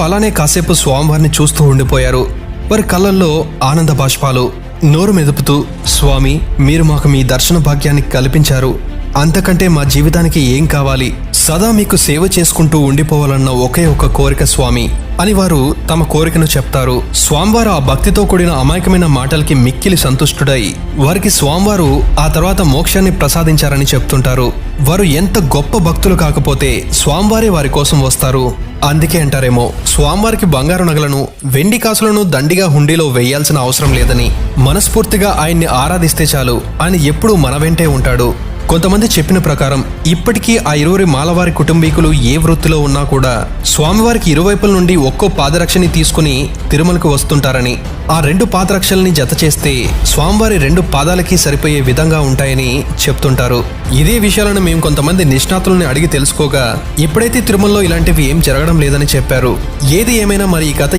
అలానే కాసేపు స్వామివారిని చూస్తూ ఉండిపోయారు. వారి కళ్ళల్లో ఆనంద బాష్పాలు. నోరు మెదుపుతూ, స్వామి, మీరు మాకు మీ దర్శన భాగ్యాన్ని కల్పించారు. అంతకంటే మా జీవితానికి ఏం కావాలి? సదా మీకు సేవ చేసుకుంటూ ఉండిపోవాలన్న ఒకే ఒక కోరిక స్వామి అని వారు తమ కోరికను చెప్తారు. స్వామివారు ఆ భక్తితో కూడిన అమాయకమైన మాటలకి మిక్కిలి సంతుష్టుడై వారికి స్వామివారు ఆ తర్వాత మోక్షాన్ని ప్రసాదించారని చెప్తుంటారు. వారు ఎంత గొప్ప భక్తులు కాకపోతే స్వామివారే వారి కోసం వస్తారు. అందుకే అంటారేమో, స్వామివారికి బంగారు నగలను, వెండి కాసులను దండిగా హుండీలో వేయాల్సిన అవసరం లేదని. మనస్ఫూర్తిగా ఆయన్ని ఆరాధిస్తే చాలు, ఆయన ఎప్పుడూ మన వెంటే ఉంటాడు. కొంతమంది చెప్పిన ప్రకారం ఇప్పటికీ ఆ 20 మాలవారి కుటుంబీకులు ఏ వృత్తిలో ఉన్నా కూడా స్వామివారికి ఇరువైపుల నుండి ఒక్కో పాదరక్షని తీసుకుని తిరుమలకు వస్తుంటారని. ఆ 2 పాదరక్షల్ని జత చేస్తే స్వామివారి 2 పాదాలకి సరిపోయే విధంగా ఉంటాయని చెప్తుంటారు. ఇదే విషయాలను మేము కొంతమంది నిష్ణాతుల్ని అడిగి తెలుసుకోగా ఇప్పుడైతే తిరుమలలో ఇలాంటివి ఏం జరగడం లేదని చెప్పారు. ఏది ఏమైనా మరి ఈ కథ